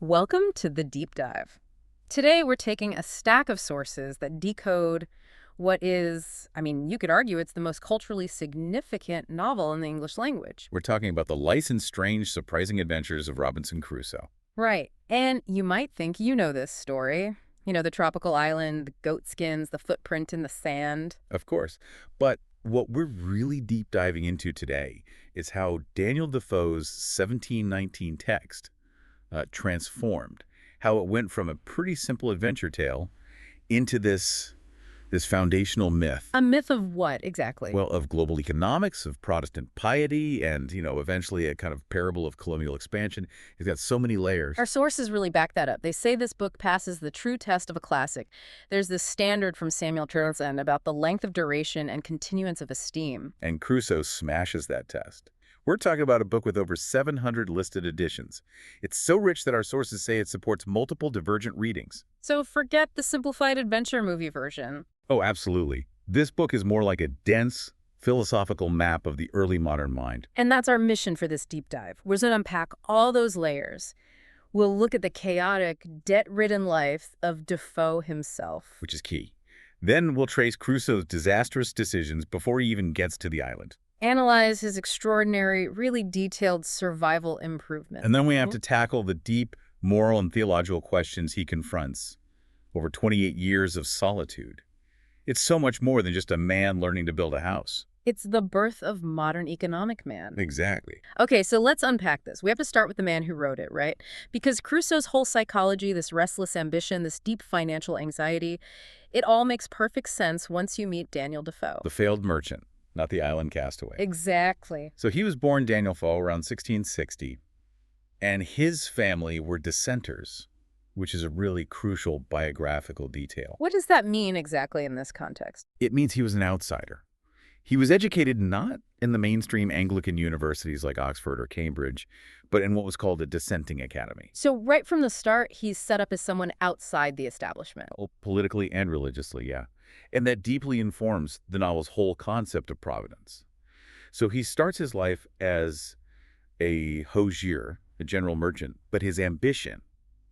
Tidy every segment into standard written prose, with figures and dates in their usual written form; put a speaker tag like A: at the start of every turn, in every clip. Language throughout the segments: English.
A: Welcome to the Deep Dive. Today we're taking a stack of sources that decode what is, you could argue it's the most culturally significant novel in the English language.
B: We're talking about the licensed, strange, surprising adventures of Robinson Crusoe.
A: Right. And you might think you know this story. You know, the tropical island, the goat skins, the footprint in the sand.
B: Of course. But what we're really deep diving into today is how Daniel Defoe's 1719 text transformed, how it went from a pretty simple adventure tale into this foundational myth.
A: A myth of what, exactly?
B: Well, of global economics, of Protestant piety, and, eventually a kind of parable of colonial expansion. It's got so many layers.
A: Our sources really back that up. They say this book passes the true test of a classic. There's this standard from Samuel Townsend about the length of duration and continuance of esteem.
B: And Crusoe smashes that test. We're talking about a book with over 700 listed editions. It's so rich that our sources say it supports multiple divergent readings.
A: So forget the simplified adventure movie version.
B: Oh, absolutely. This book is more like a dense, philosophical map of the early modern mind.
A: And that's our mission for this deep dive. We're going to unpack all those layers. We'll look at the chaotic, debt-ridden life of Defoe himself.
B: Which is key. Then we'll trace Crusoe's disastrous decisions before he even gets to the island.
A: Analyze his extraordinary, really detailed survival improvement.
B: And then we have to tackle the deep moral and theological questions he confronts over 28 years of solitude. It's so much more than just a man learning to build a house.
A: It's the birth of modern economic man.
B: Exactly.
A: Okay, so let's unpack this. We have to start with the man who wrote it, right? Because Crusoe's whole psychology, this restless ambition, this deep financial anxiety, it all makes perfect sense once you meet Daniel Defoe.
B: The failed merchant, not the island castaway.
A: Exactly.
B: So he was born Daniel Defoe around 1660, and his family were dissenters, which is a really crucial biographical detail.
A: What does that mean exactly in this context?
B: It means he was an outsider. He was educated not in the mainstream Anglican universities like Oxford or Cambridge, but in what was called a dissenting academy.
A: So right from the start, he's set up as someone outside the establishment.
B: Politically and religiously, yeah. And that deeply informs the novel's whole concept of providence. So he starts his life as a hosier, a general merchant, but his ambition,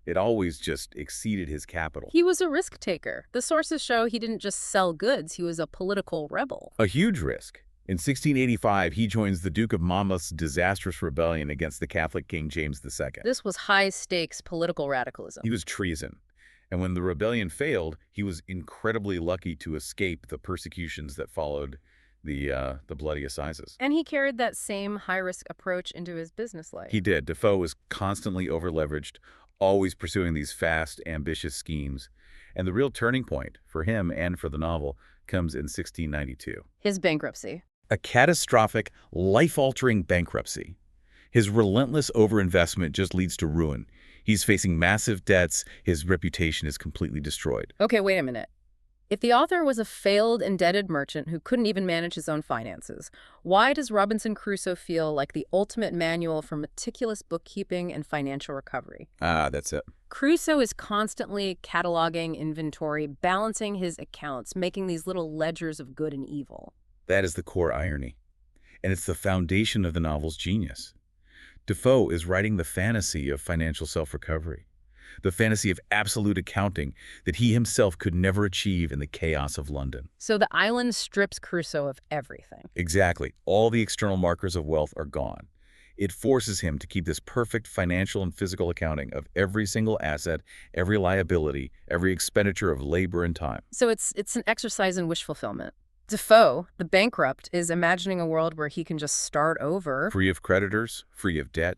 B: it always just exceeded his capital.
A: He was a risk taker. The sources show he didn't just sell goods, he was a political rebel.
B: A huge risk. In 1685, he joins the Duke of Monmouth's disastrous rebellion against the Catholic King James II.
A: This was high-stakes political radicalism.
B: He was treason. And when the rebellion failed, he was incredibly lucky to escape the persecutions that followed the bloody assizes.
A: And he carried that same high-risk approach into his business life.
B: He did. Defoe was constantly over-leveraged, always pursuing these fast, ambitious schemes. And the real turning point for him and for the novel comes in 1692.
A: His bankruptcy.
B: A catastrophic, life-altering bankruptcy. His relentless overinvestment just leads to ruin. He's facing massive debts. His reputation is completely destroyed.
A: Okay, wait a minute. If the author was a failed, indebted merchant who couldn't even manage his own finances, why does Robinson Crusoe feel like the ultimate manual for meticulous bookkeeping and financial recovery?
B: That's it.
A: Crusoe is constantly cataloging inventory, balancing his accounts, making these little ledgers of good and evil.
B: That is the core irony. And it's the foundation of the novel's genius. Defoe is writing the fantasy of financial self-recovery, the fantasy of absolute accounting that he himself could never achieve in the chaos of London.
A: So the island strips Crusoe of everything.
B: Exactly. All the external markers of wealth are gone. It forces him to keep this perfect financial and physical accounting of every single asset, every liability, every expenditure of labor and time.
A: So it's an exercise in wish fulfillment. Defoe, the bankrupt, is imagining a world where he can just start over.
B: Free of creditors, free of debt,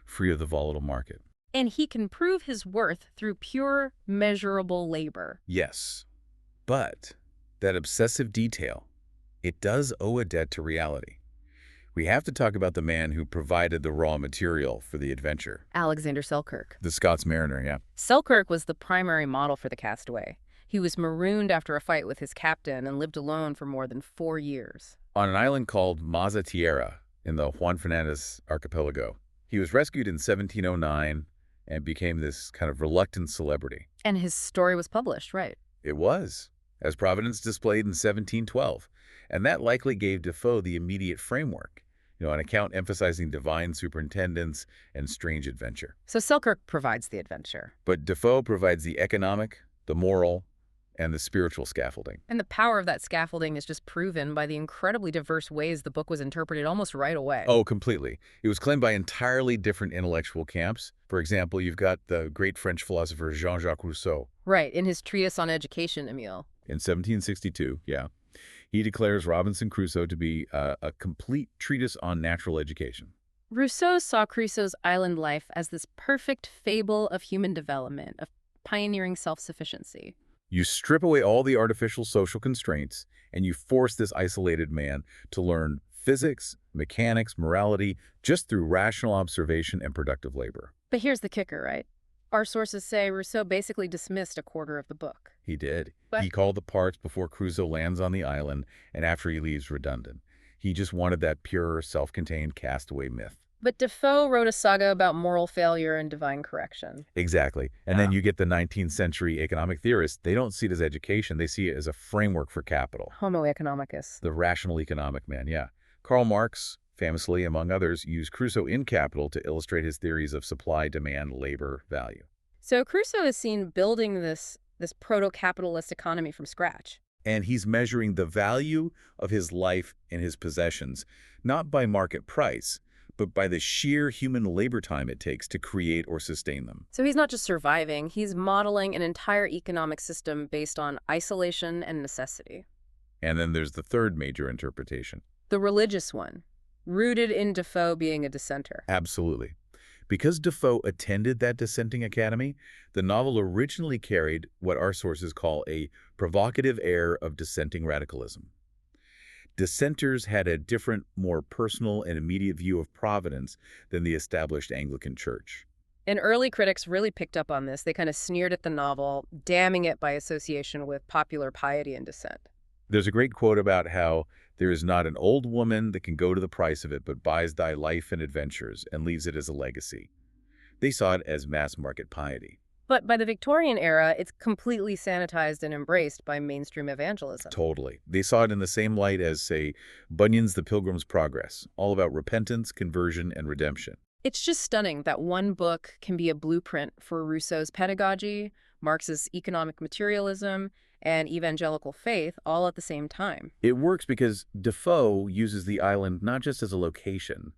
B: free of the volatile market.
A: And he can prove his worth through pure, measurable labor.
B: Yes, but that obsessive detail, it does owe a debt to reality. We have to talk about the man who provided the raw material for the adventure.
A: Alexander Selkirk.
B: The Scots mariner, yeah.
A: Selkirk was the primary model for the castaway. He was marooned after a fight with his captain and lived alone for more than 4 years.
B: On an island called Maza Tierra in the Juan Fernandez archipelago. He was rescued in 1709 and became this kind of reluctant celebrity.
A: And his story was published, right?
B: It was, as Providence displayed in 1712. And that likely gave Defoe the immediate framework. An account emphasizing divine superintendence and strange adventure.
A: So Selkirk provides the adventure.
B: But Defoe provides the economic, the moral, and the spiritual scaffolding.
A: And the power of that scaffolding is just proven by the incredibly diverse ways the book was interpreted almost right away.
B: Oh, completely. It was claimed by entirely different intellectual camps. For example, you've got the great French philosopher Jean-Jacques Rousseau.
A: Right, in his treatise on education, Emile.
B: In 1762, yeah. He declares Robinson Crusoe to be a complete treatise on natural education.
A: Rousseau saw Crusoe's island life as this perfect fable of human development, of pioneering self-sufficiency.
B: You strip away all the artificial social constraints, and you force this isolated man to learn physics, mechanics, morality, just through rational observation and productive labor.
A: But here's the kicker, right? Our sources say Rousseau basically dismissed a quarter of the book.
B: He did.
A: But
B: He called the parts before Crusoe lands on the island and after he leaves redundant. He just wanted that pure, self-contained castaway myth.
A: But Defoe wrote a saga about moral failure and divine correction.
B: Exactly. And then you get the 19th century economic theorists. They don't see it as education. They see it as a framework for capital.
A: Homo economicus.
B: The rational economic man, yeah. Karl Marx, famously, among others, used Crusoe in Capital to illustrate his theories of supply, demand, labor, value.
A: So Crusoe is seen building this proto-capitalist economy from scratch.
B: And he's measuring the value of his life and his possessions, not by market price, but by the sheer human labor time it takes to create or sustain them.
A: So he's not just surviving, he's modeling an entire economic system based on isolation and necessity.
B: And then there's the third major interpretation.
A: The religious one, rooted in Defoe being a dissenter.
B: Absolutely. Because Defoe attended that dissenting academy, the novel originally carried what our sources call a provocative air of dissenting radicalism. Dissenters had a different, more personal and immediate view of providence than the established Anglican Church.
A: And early critics really picked up on this. They kind of sneered at the novel, damning it by association with popular piety and dissent.
B: There's a great quote about how there is not an old woman that can go to the price of it, but buys thy life and adventures and leaves it as a legacy. They saw it as mass market piety.
A: But by the Victorian era, it's completely sanitized and embraced by mainstream evangelism.
B: Totally. They saw it in the same light as, say, Bunyan's The Pilgrim's Progress, all about repentance, conversion, and redemption.
A: It's just stunning that one book can be a blueprint for Rousseau's pedagogy, Marx's economic materialism, and evangelical faith all at the same time.
B: It works because Defoe uses the island not just as a location,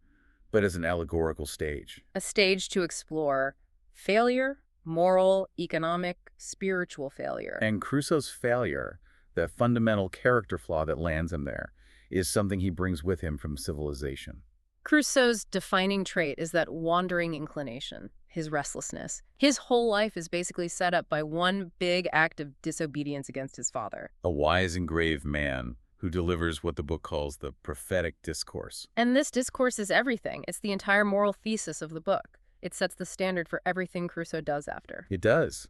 B: but as an allegorical stage.
A: A stage to explore failure, moral, economic, spiritual failure.
B: And Crusoe's failure, the fundamental character flaw that lands him there, is something he brings with him from civilization.
A: Crusoe's defining trait is that wandering inclination, his restlessness. His whole life is basically set up by one big act of disobedience against his father.
B: A wise and grave man who delivers what the book calls the prophetic discourse.
A: And this discourse is everything. It's the entire moral thesis of the book. It sets the standard for everything Crusoe does after.
B: It does.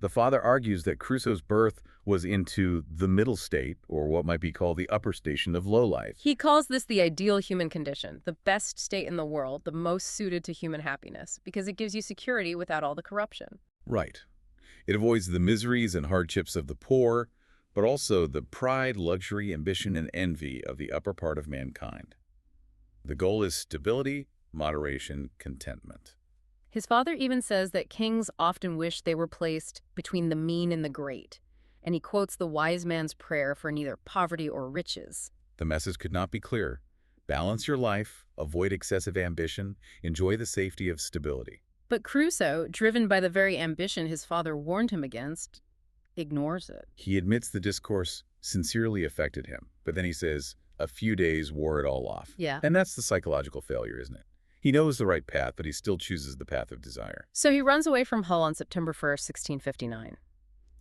B: The father argues that Crusoe's birth was into the middle state, or what might be called the upper station of low life.
A: He calls this the ideal human condition, the best state in the world, the most suited to human happiness, because it gives you security without all the corruption.
B: Right. It avoids the miseries and hardships of the poor, but also the pride, luxury, ambition, and envy of the upper part of mankind. The goal is stability, moderation, contentment.
A: His father even says that kings often wish they were placed between the mean and the great, and he quotes the wise man's prayer for neither poverty or riches.
B: The message could not be clearer. Balance your life, avoid excessive ambition, enjoy the safety of stability.
A: But Crusoe, driven by the very ambition his father warned him against, ignores it.
B: He admits the discourse sincerely affected him, but then he says, a few days wore it all off.
A: Yeah.
B: And that's the psychological failure, isn't it? He knows the right path, but he still chooses the path of desire.
A: So he runs away from Hull on September 1st, 1659.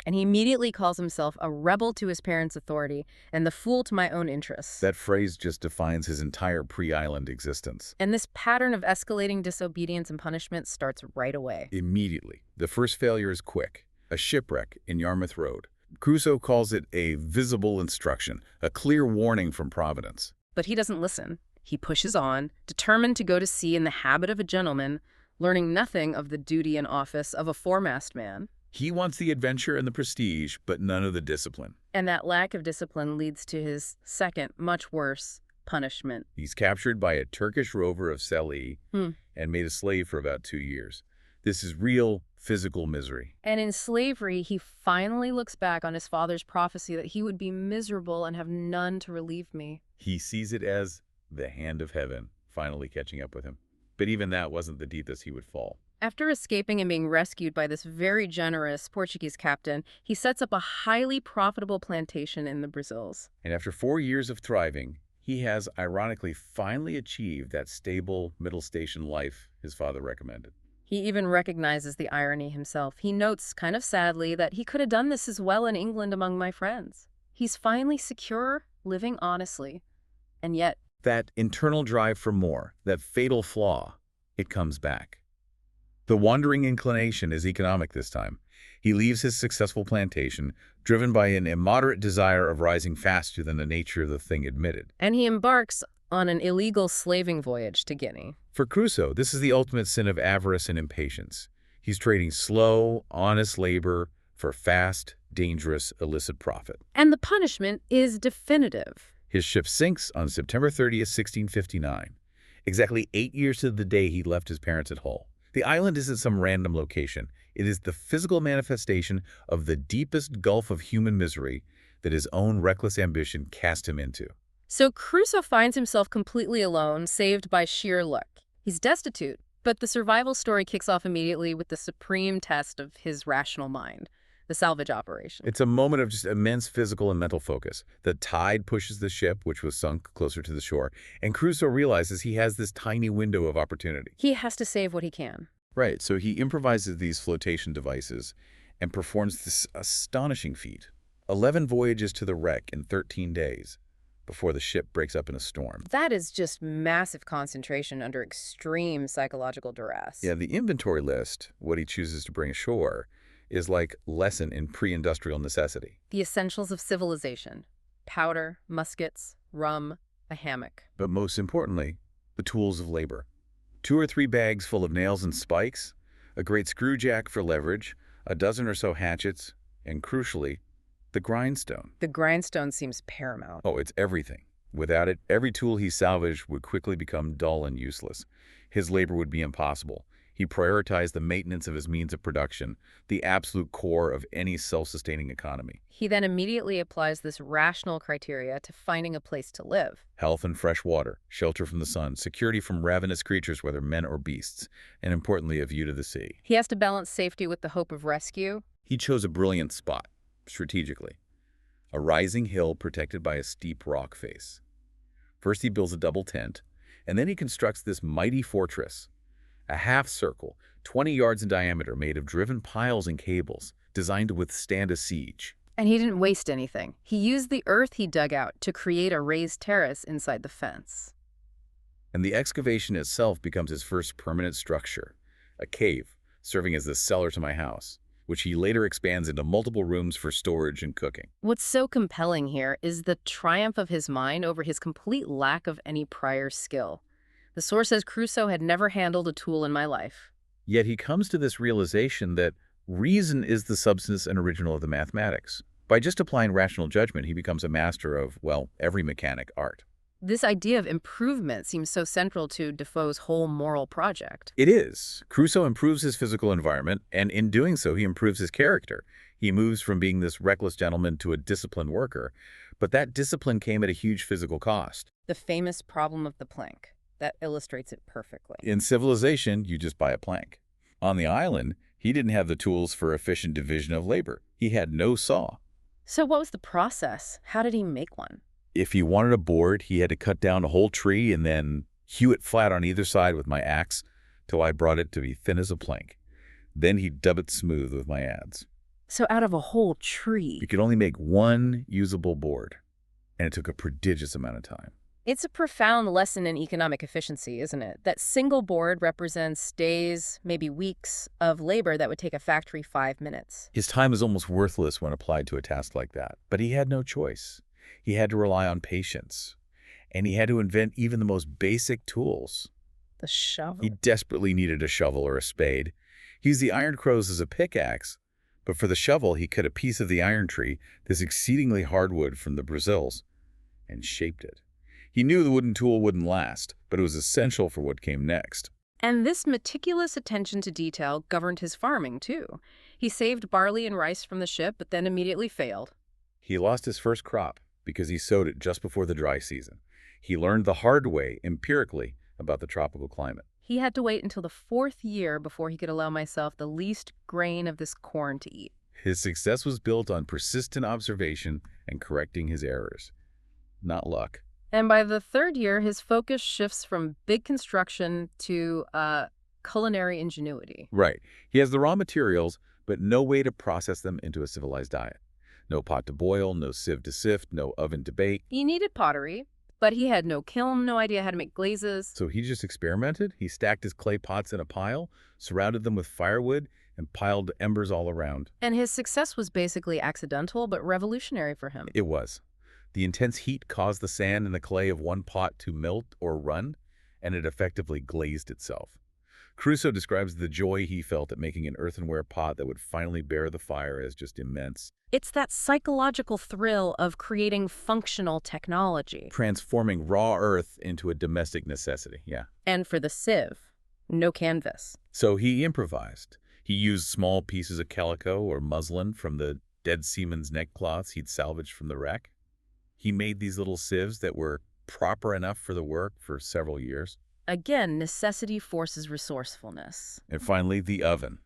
A: And he immediately calls himself a rebel to his parents' authority and the fool to my own interests.
B: That phrase just defines his entire pre-island existence.
A: And this pattern of escalating disobedience and punishment starts right away.
B: Immediately. The first failure is quick. A shipwreck in Yarmouth Road. Crusoe calls it a visible instruction, a clear warning from Providence.
A: But he doesn't listen. He pushes on, determined to go to sea in the habit of a gentleman, learning nothing of the duty and office of a foremast man.
B: He wants the adventure and the prestige, but none of the discipline.
A: And that lack of discipline leads to his second, much worse, punishment.
B: He's captured by a Turkish rover of Selhi
A: Hmm.
B: and made a slave for about 2 years. This is real physical misery.
A: And in slavery, he finally looks back on his father's prophecy that he would be miserable and have none to relieve me.
B: He sees it as the hand of heaven finally catching up with him. But even that wasn't the deepest he would fall.
A: After escaping and being rescued by this very generous Portuguese captain, he sets up a highly profitable plantation in the Brazils.
B: And after 4 years of thriving, he has ironically finally achieved that stable middle station life his father recommended.
A: He even recognizes the irony himself. He notes, kind of sadly, that he could have done this as well in England among my friends. He's finally secure, living honestly. And yet,
B: That internal drive for more, that fatal flaw, it comes back. The wandering inclination is economic this time. He leaves his successful plantation, driven by an immoderate desire of rising faster than the nature of the thing admitted.
A: and he embarks on an illegal slaving voyage to Guinea.
B: For Crusoe, this is the ultimate sin of avarice and impatience. He's trading slow, honest labor for fast, dangerous, illicit profit.
A: And the punishment is definitive.
B: His ship sinks on September 30th, 1659, exactly 8 years to the day he left his parents at Hull. The island isn't some random location. It is the physical manifestation of the deepest gulf of human misery that his own reckless ambition cast him into.
A: So Crusoe finds himself completely alone, saved by sheer luck. He's destitute, but the survival story kicks off immediately with the supreme test of his rational mind, the salvage operation.
B: It's a moment of just immense physical and mental focus. The tide pushes the ship, which was sunk closer to the shore, and Crusoe realizes he has this tiny window of opportunity.
A: He has to save what he can.
B: Right, so he improvises these flotation devices and performs this astonishing feat. 11 voyages to the wreck in 13 days before the ship breaks up in a storm.
A: That is just massive concentration under extreme psychological duress.
B: Yeah, the inventory list, what he chooses to bring ashore, is like lesson in pre-industrial necessity.
A: The essentials of civilization: powder, muskets, rum, a hammock.
B: But most importantly, the tools of labor. 2 or 3 bags full of nails and spikes, a great screw jack for leverage, a dozen or so hatchets, and crucially, the grindstone.
A: The grindstone seems paramount.
B: Oh, it's everything. Without it, every tool he salvaged would quickly become dull and useless. His labor would be impossible. He prioritized the maintenance of his means of production, the absolute core of any self-sustaining economy.
A: He then immediately applies this rational criteria to finding a place to live.
B: Health and fresh water, shelter from the sun, security from ravenous creatures, whether men or beasts, and importantly, a view to the sea.
A: He has to balance safety with the hope of rescue.
B: He chose a brilliant spot, strategically. A rising hill protected by a steep rock face. First he builds a double tent, and then he constructs this mighty fortress. A half circle, 20 yards in diameter, made of driven piles and cables, designed to withstand a siege.
A: And he didn't waste anything. He used the earth he dug out to create a raised terrace inside the fence.
B: And the excavation itself becomes his first permanent structure, a cave, serving as the cellar to my house, which he later expands into multiple rooms for storage and cooking.
A: What's so compelling here is the triumph of his mind over his complete lack of any prior skill. The source says Crusoe had never handled a tool in my life.
B: Yet he comes to this realization that reason is the substance and original of the mathematics. By just applying rational judgment, he becomes a master of, well, every mechanic art.
A: This idea of improvement seems so central to Defoe's whole moral project.
B: It is. Crusoe improves his physical environment, and in doing so, he improves his character. He moves from being this reckless gentleman to a disciplined worker, but that discipline came at a huge physical cost.
A: The famous problem of the plank. That illustrates it perfectly.
B: In civilization, you just buy a plank. On the island, he didn't have the tools for efficient division of labor. He had no saw.
A: So what was the process? How did he make one?
B: If he wanted a board, he had to cut down a whole tree and then hew it flat on either side with my axe till I brought it to be thin as a plank. Then he'd dub it smooth with my adze.
A: So out of a whole tree.
B: You could only make one usable board, and it took a prodigious amount of time.
A: It's a profound lesson in economic efficiency, isn't it? That single board represents days, maybe weeks, of labor that would take a factory 5 minutes.
B: His time is almost worthless when applied to a task like that, but he had no choice. He had to rely on patience, and he had to invent even the most basic tools.
A: The shovel.
B: He desperately needed a shovel or a spade. He used the iron crows as a pickaxe, but for the shovel he cut a piece of the iron tree, this exceedingly hard wood from the Brazils, and shaped it. He knew the wooden tool wouldn't last, but it was essential for what came next.
A: And this meticulous attention to detail governed his farming, too. He saved barley and rice from the ship, but then immediately failed.
B: He lost his first crop because he sowed it just before the dry season. He learned the hard way, empirically, about the tropical climate.
A: He had to wait until the 4th year before he could allow myself the least grain of this corn to eat.
B: His success was built on persistent observation and correcting his errors, not luck.
A: And by the 3rd year, his focus shifts from big construction to culinary ingenuity.
B: Right. He has the raw materials, but no way to process them into a civilized diet. No pot to boil, no sieve to sift, no oven to bake.
A: He needed pottery, but he had no kiln, no idea how to make glazes.
B: So he just experimented. He stacked his clay pots in a pile, surrounded them with firewood, and piled embers all around.
A: And his success was basically accidental, but revolutionary for him.
B: It was. The intense heat caused the sand in the clay of one pot to melt or run, and it effectively glazed itself. Crusoe describes the joy he felt at making an earthenware pot that would finally bear the fire as just immense.
A: It's that psychological thrill of creating functional technology.
B: Transforming raw earth into a domestic necessity, yeah.
A: And for the sieve, no canvas.
B: So he improvised. He used small pieces of calico or muslin from the dead seaman's neckcloths he'd salvaged from the wreck. He made these little sieves that were proper enough for the work for several years.
A: Again, necessity forces resourcefulness.
B: And finally, the oven.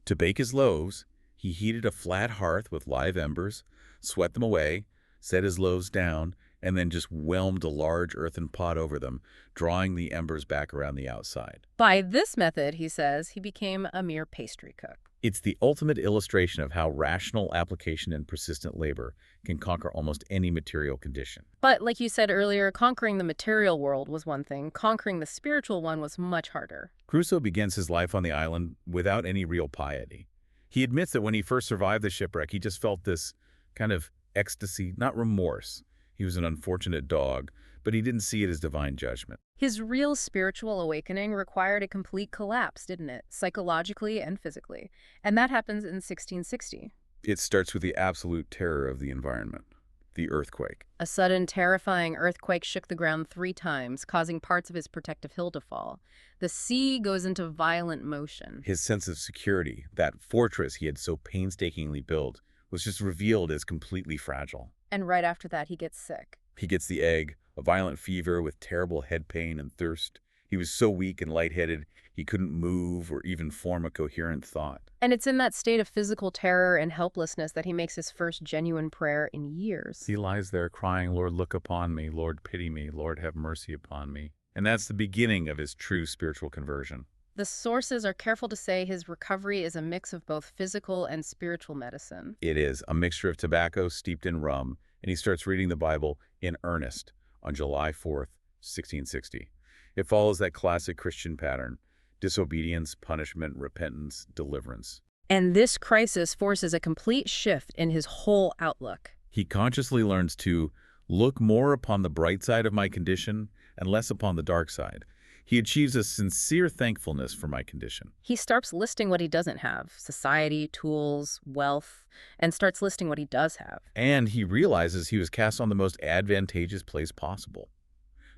B: To bake his loaves, he heated a flat hearth with live embers, sweat them away, set his loaves down, and then just whelmed a large earthen pot over them, drawing the embers back around the outside.
A: By this method, he says, he became a mere pastry cook.
B: It's the ultimate illustration of how rational application and persistent labor can conquer almost any material condition.
A: But like you said earlier, conquering the material world was one thing. Conquering the spiritual one was much harder.
B: Crusoe begins his life on the island without any real piety. He admits that when he first survived the shipwreck, he just felt this kind of ecstasy, not remorse. He was an unfortunate dog, but he didn't see it as divine judgment.
A: His real spiritual awakening required a complete collapse, didn't it? Psychologically and physically. And that happens in 1660.
B: It starts with the absolute terror of the environment, the earthquake.
A: A sudden, terrifying earthquake shook the ground 3 times, causing parts of his protective hill to fall. The sea goes into violent motion.
B: His sense of security, that fortress he had so painstakingly built, was just revealed as completely fragile.
A: And right after that, he gets sick.
B: He gets the egg, a violent fever with terrible head pain and thirst. He was so weak and lightheaded, he couldn't move or even form a coherent thought.
A: And it's in that state of physical terror and helplessness that he makes his first genuine prayer in years.
B: He lies there crying, "Lord, look upon me. Lord, pity me. Lord, have mercy upon me." And that's the beginning of his true spiritual conversion.
A: The sources are careful to say his recovery is a mix of both physical and spiritual medicine.
B: It is a mixture of tobacco steeped in rum, and he starts reading the Bible in earnest on July 4th, 1660. It follows that classic Christian pattern: disobedience, punishment, repentance, deliverance.
A: And this crisis forces a complete shift in his whole outlook.
B: He consciously learns to look more upon the bright side of my condition and less upon the dark side. He achieves a sincere thankfulness for my condition.
A: He starts listing what he doesn't have: society, tools, wealth, and starts listing what he does have.
B: And he realizes he was cast on the most advantageous place possible.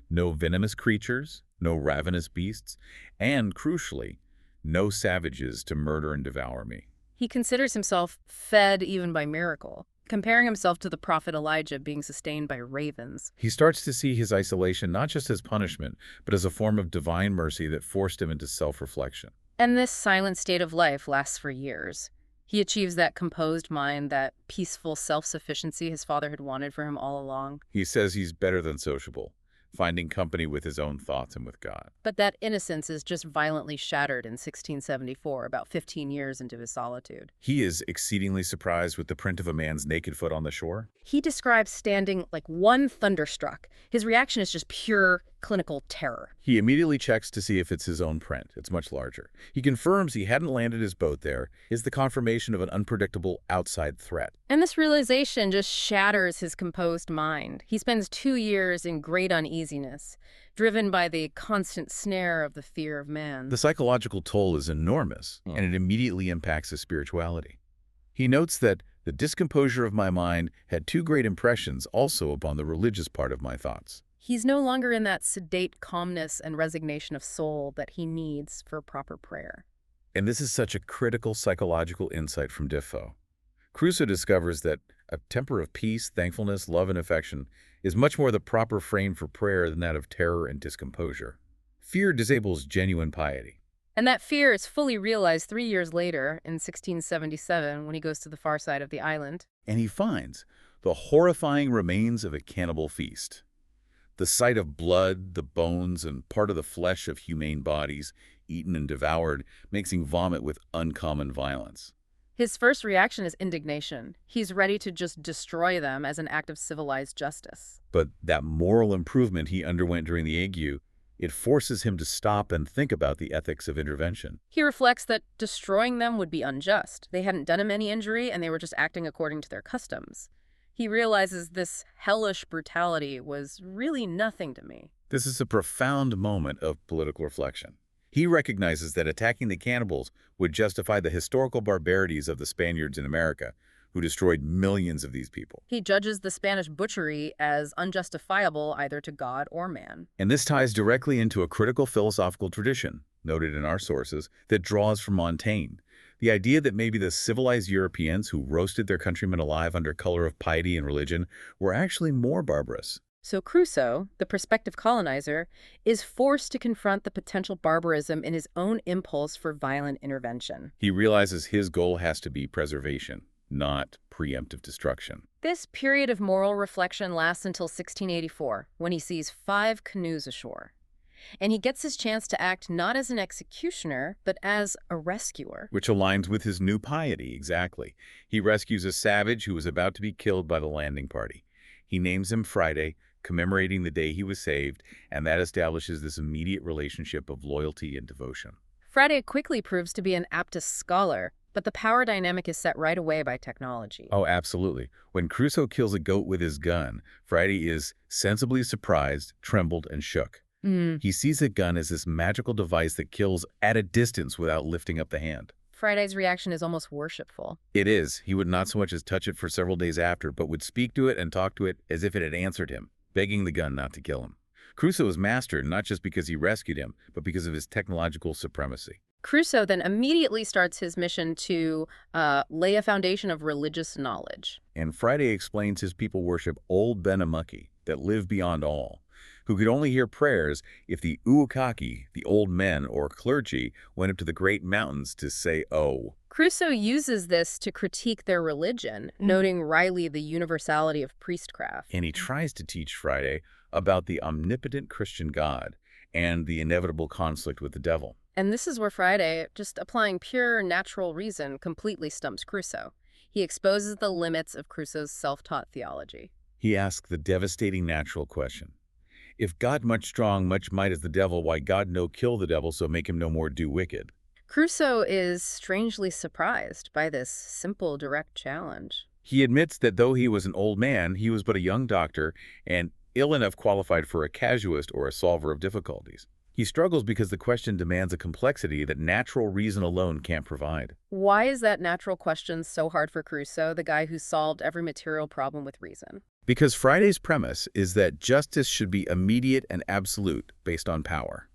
B: No venomous creatures, no ravenous beasts, and, crucially, no savages to murder and devour me.
A: He considers himself fed even by miracle, comparing himself to the prophet Elijah being sustained by ravens.
B: He starts to see his isolation not just as punishment, but as a form of divine mercy that forced him into self-reflection.
A: And this silent state of life lasts for years. He achieves that composed mind, that peaceful self-sufficiency his father had wanted for him all along.
B: He says he's better than sociable, finding company with his own thoughts and with God.
A: But that innocence is just violently shattered in 1674, about 15 years into his solitude.
B: He is exceedingly surprised with the print of a man's naked foot on the shore.
A: He describes standing like one thunderstruck. His reaction is just pure clinical terror.
B: He immediately checks to see if it's his own print. It's much larger. He confirms he hadn't landed his boat there. Is the confirmation of an unpredictable outside threat.
A: And this realization just shatters his composed mind. He spends 2 years in great uneasiness, driven by the constant snare of the fear of man.
B: The psychological toll is enormous, and it immediately impacts his spirituality. He notes that the discomposure of my mind had 2 great impressions also upon the religious part of my thoughts.
A: He's no longer in that sedate calmness and resignation of soul that he needs for proper prayer.
B: And this is such a critical psychological insight from Defoe. Crusoe discovers that a temper of peace, thankfulness, love, and affection is much more the proper frame for prayer than that of terror and discomposure. Fear disables genuine piety.
A: And that fear is fully realized 3 years later, in 1677, when he goes to the far side of the island.
B: And he finds the horrifying remains of a cannibal feast. The sight of blood, the bones, and part of the flesh of humane bodies, eaten and devoured, makes him vomit with uncommon violence.
A: His first reaction is indignation. He's ready to just destroy them as an act of civilized justice.
B: But that moral improvement he underwent during the ague, it forces him to stop and think about the ethics of intervention.
A: He reflects that destroying them would be unjust. They hadn't done him any injury, and they were just acting according to their customs. He realizes this hellish brutality was really nothing to me.
B: This is a profound moment of political reflection. He recognizes that attacking the cannibals would justify the historical barbarities of the Spaniards in America, who destroyed millions of these people.
A: He judges the Spanish butchery as unjustifiable either to God or man.
B: And this ties directly into a critical philosophical tradition, noted in our sources, that draws from Montaigne. The idea that maybe the civilized Europeans who roasted their countrymen alive under color of piety and religion were actually more barbarous.
A: So Crusoe, the prospective colonizer, is forced to confront the potential barbarism in his own impulse for violent intervention.
B: He realizes his goal has to be preservation, not preemptive destruction.
A: This period of moral reflection lasts until 1684, when he sees 5 canoes ashore. And he gets his chance to act not as an executioner, but as a rescuer.
B: Which aligns with his new piety, exactly. He rescues a savage who was about to be killed by the landing party. He names him Friday, commemorating the day he was saved, and that establishes this immediate relationship of loyalty and devotion.
A: Friday quickly proves to be an aptest scholar, but the power dynamic is set right away by technology.
B: Oh, absolutely. When Crusoe kills a goat with his gun, Friday is sensibly surprised, trembled, and shook. He sees a gun as this magical device that kills at a distance without lifting up the hand.
A: Friday's reaction is almost worshipful.
B: It is. He would not so much as touch it for several days after, but would speak to it and talk to it as if it had answered him, begging the gun not to kill him. Crusoe is mastered not just because he rescued him, but because of his technological supremacy.
A: Crusoe then immediately starts his mission to lay a foundation of religious knowledge.
B: And Friday explains his people worship old Benamucky that live beyond all, who could only hear prayers if the Uukaki, the old men or clergy, went up to the great mountains to say, "Oh."
A: Crusoe uses this to critique their religion, noting wryly the universality of priestcraft.
B: And he tries to teach Friday about the omnipotent Christian God and the inevitable conflict with the devil.
A: And this is where Friday, just applying pure natural reason, completely stumps Crusoe. He exposes the limits of Crusoe's self-taught theology.
B: He asks the devastating natural question. If God much strong, much might as the devil, why God no kill the devil, so make him no more do wicked?
A: Crusoe is strangely surprised by this simple, direct challenge.
B: He admits that though he was an old man, he was but a young doctor and ill enough qualified for a casuist or a solver of difficulties. He struggles because the question demands a complexity that natural reason alone can't provide.
A: Why is that natural question so hard for Crusoe, the guy who solved every material problem with reason?
B: Because Friday's premise is that justice should be immediate and absolute, based on power.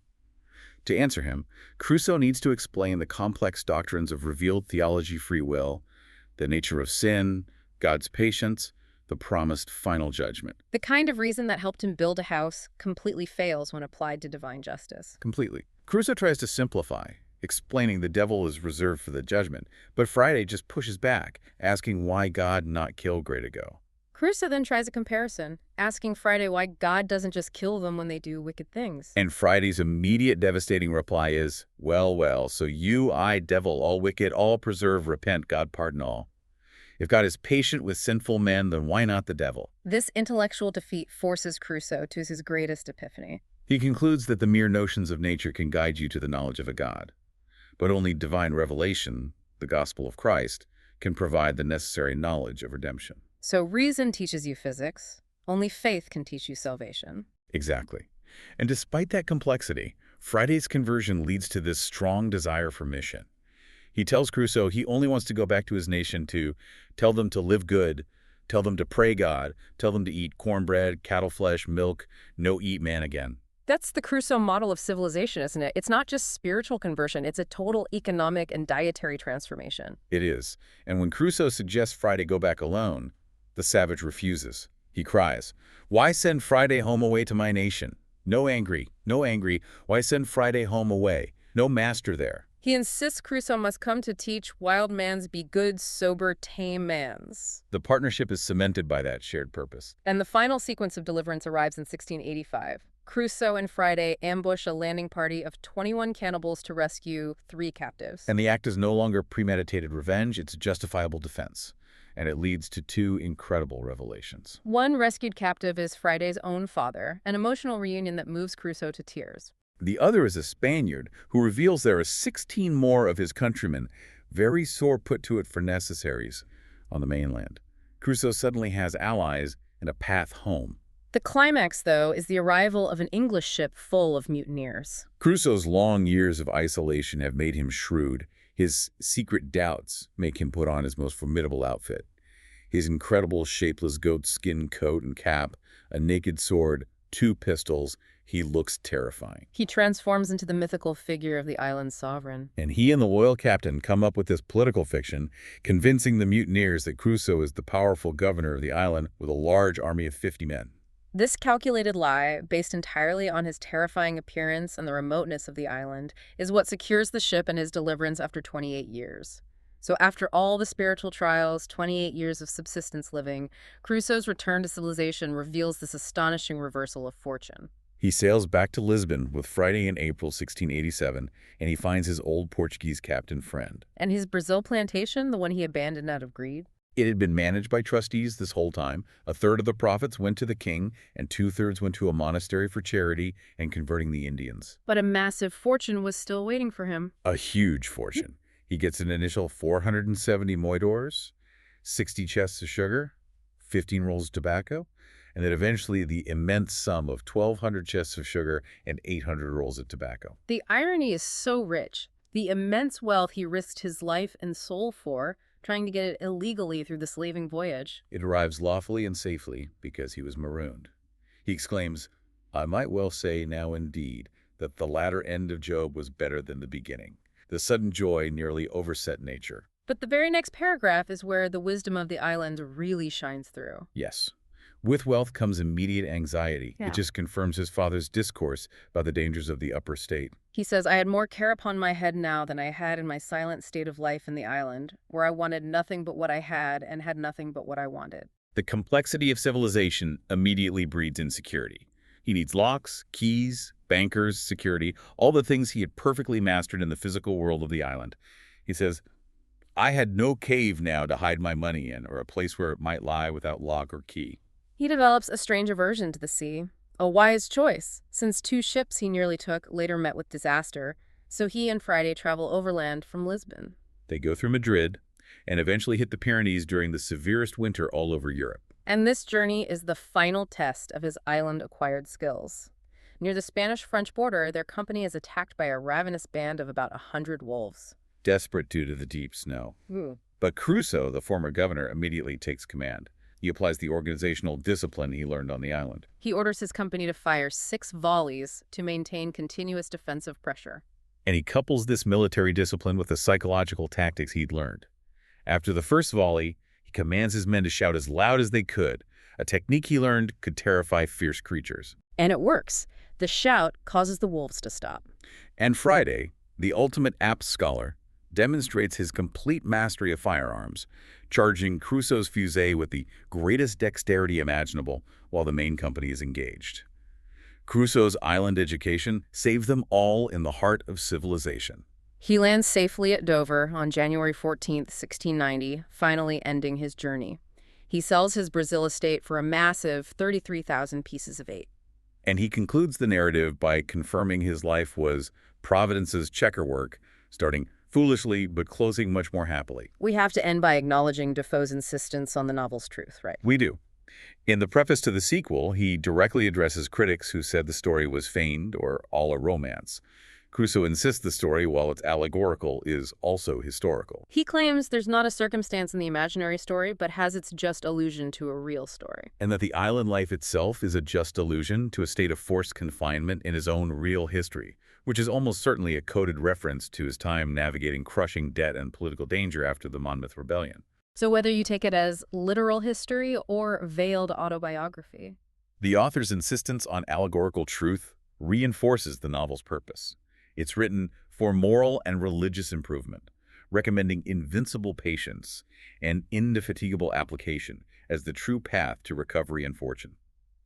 B: To answer him, Crusoe needs to explain the complex doctrines of revealed theology, free will, the nature of sin, God's patience, the promised final judgment.
A: The kind of reason that helped him build a house completely fails when applied to divine justice.
B: Completely. Crusoe tries to simplify, explaining the devil is reserved for the judgment, but Friday just pushes back, asking why God not kill Gretago.
A: Crusoe then tries a comparison, asking Friday why God doesn't just kill them when they do wicked things.
B: And Friday's immediate devastating reply is, well, so you, I, devil, all wicked, all preserve, repent, God pardon all. If God is patient with sinful men, then why not the devil?
A: This intellectual defeat forces Crusoe to his greatest epiphany.
B: He concludes that the mere notions of nature can guide you to the knowledge of a God, but only divine revelation, the gospel of Christ, can provide the necessary knowledge of redemption.
A: So reason teaches you physics, only faith can teach you salvation.
B: Exactly. And despite that complexity, Friday's conversion leads to this strong desire for mission. He tells Crusoe he only wants to go back to his nation to tell them to live good, Tell them to pray God. Tell them to eat cornbread, cattle flesh, milk. No eat man again.
A: That's the Crusoe model of civilization, isn't it? It's not just spiritual conversion, it's a total economic and dietary transformation.
B: It is. And when Crusoe suggests Friday go back alone, the savage refuses. He cries, "Why send Friday home away to my nation? No angry, no angry. Why send Friday home away? No master there."
A: He insists Crusoe must come to teach wild mans be good, sober, tame mans.
B: The partnership is cemented by that shared purpose.
A: And the final sequence of deliverance arrives in 1685. Crusoe and Friday ambush a landing party of 21 cannibals to rescue 3 captives.
B: And the act is no longer premeditated revenge, it's justifiable defense. And it leads to 2 incredible revelations.
A: One rescued captive is Friday's own father, an emotional reunion that moves Crusoe to tears.
B: The other is a Spaniard who reveals there are 16 more of his countrymen, very sore put to it for necessaries, on the mainland. Crusoe suddenly has allies and a path home.
A: The climax, though, is the arrival of an English ship full of mutineers.
B: Crusoe's long years of isolation have made him shrewd. His secret doubts make him put on his most formidable outfit. His incredible shapeless goatskin coat and cap, a naked sword, 2 pistols. He looks terrifying.
A: He transforms into the mythical figure of the island's sovereign.
B: And he and the loyal captain come up with this political fiction, convincing the mutineers that Crusoe is the powerful governor of the island with a large army of 50 men.
A: This calculated lie, based entirely on his terrifying appearance and the remoteness of the island, is what secures the ship and his deliverance after 28 years. So after all the spiritual trials, 28 years of subsistence living, Crusoe's return to civilization reveals this astonishing reversal of fortune.
B: He sails back to Lisbon with Friday in April 1687, and he finds his old Portuguese captain friend.
A: And his Brazil plantation, the one he abandoned out of greed?
B: It had been managed by trustees this whole time. A third of the profits went to the king, and 2/3 went to a monastery for charity and converting the Indians.
A: But a massive fortune was still waiting for him.
B: A huge fortune. He gets an initial 470 moidores, 60 chests of sugar, 15 rolls of tobacco, and then eventually the immense sum of 1,200 chests of sugar and 800 rolls of tobacco.
A: The irony is so rich. The immense wealth he risked his life and soul for, trying to get it illegally through the slaving voyage.
B: It arrives lawfully and safely because he was marooned. He exclaims, "I might well say now indeed that the latter end of Job was better than the beginning." The sudden joy nearly overset nature.
A: But the very next paragraph is where the wisdom of the island really shines through.
B: Yes. With wealth comes immediate anxiety.
A: Yeah.
B: It just confirms his father's discourse about the dangers of the upper state.
A: He says, "I had more care upon my head now than I had in my silent state of life in the island, where I wanted nothing but what I had and had nothing but what I wanted."
B: The complexity of civilization immediately breeds insecurity. He needs locks, keys, bankers, security, all the things he had perfectly mastered in the physical world of the island. He says, "I had no cave now to hide my money in, or a place where it might lie without lock or key."
A: He develops a strange aversion to the sea. A wise choice, since 2 ships he nearly took later met with disaster, so he and Friday travel overland from Lisbon.
B: They go through Madrid and eventually hit the Pyrenees during the severest winter all over Europe.
A: And this journey is the final test of his island-acquired skills. Near the Spanish-French border, their company is attacked by a ravenous band of about 100 wolves.
B: Desperate due to the deep snow. But Crusoe, the former governor, immediately takes command. He applies the organizational discipline he learned on the island.
A: He orders his company to fire 6 volleys to maintain continuous defensive pressure.
B: And he couples this military discipline with the psychological tactics he'd learned. After the first volley, he commands his men to shout as loud as they could. A technique he learned could terrify fierce creatures.
A: And it works. The shout causes the wolves to stop.
B: And Friday, the ultimate apt scholar, demonstrates his complete mastery of firearms, charging Crusoe's fusée with the greatest dexterity imaginable while the main company is engaged. Crusoe's island education saved them all in the heart of civilization.
A: He lands safely at Dover on January 14th, 1690, finally ending his journey. He sells his Brazil estate for a massive 33,000 pieces of eight.
B: And he concludes the narrative by confirming his life was Providence's checkerwork, starting foolishly but closing much more happily.
A: We have to end by acknowledging Defoe's insistence on the novel's truth, right?
B: We do. In the preface to the sequel, he directly addresses critics who said the story was feigned or all a romance. Crusoe insists the story, while it's allegorical, is also historical,
A: He claims there's not a circumstance in the imaginary story, but has its just allusion to a real story.
B: and that the island life itself is a just allusion to a state of forced confinement in his own real history, which is almost certainly a coded reference to his time navigating crushing debt and political danger after the Monmouth Rebellion.
A: So whether you take it as literal history or veiled autobiography.
B: The author's insistence on allegorical truth reinforces the novel's purpose. It's written for moral and religious improvement, recommending invincible patience and indefatigable application as the true path to recovery and fortune.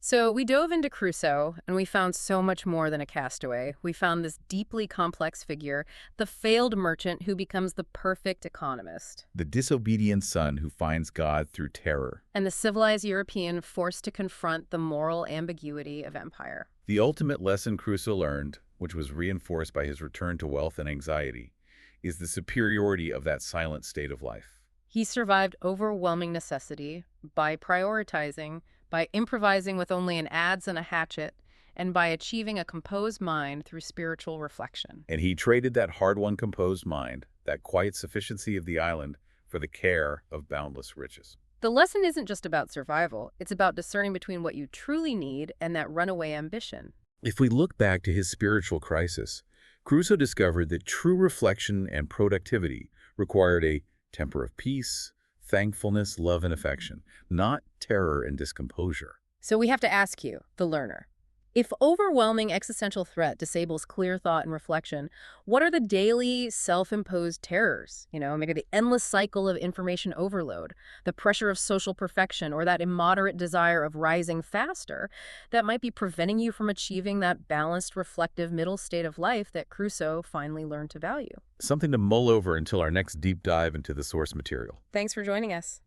A: So we dove into Crusoe, and we found so much more than a castaway. We found this deeply complex figure, the failed merchant who becomes the perfect economist,
B: The disobedient son who finds God through terror.
A: and the civilized European forced to confront the moral ambiguity of empire.
B: The ultimate lesson Crusoe learned, which was reinforced by his return to wealth and anxiety, is the superiority of that silent state of life.
A: He survived overwhelming necessity by prioritizing, by improvising with only an adze and a hatchet, and by achieving a composed mind through spiritual reflection.
B: And he traded that hard-won composed mind, that quiet sufficiency of the island, for the care of boundless riches.
A: The lesson isn't just about survival, it's about discerning between what you truly need and that runaway ambition.
B: If we look back to his spiritual crisis, Crusoe discovered that true reflection and productivity required a temper of peace, thankfulness, love, and affection, not terror and discomposure.
A: So we have to ask you, the learner, if overwhelming existential threat disables clear thought and reflection, what are the daily self-imposed terrors? Maybe the endless cycle of information overload, the pressure of social perfection, or that immoderate desire of rising faster that might be preventing you from achieving that balanced, reflective middle state of life that Crusoe finally learned to value.
B: Something to mull over until our next deep dive into the source material.
A: Thanks for joining us.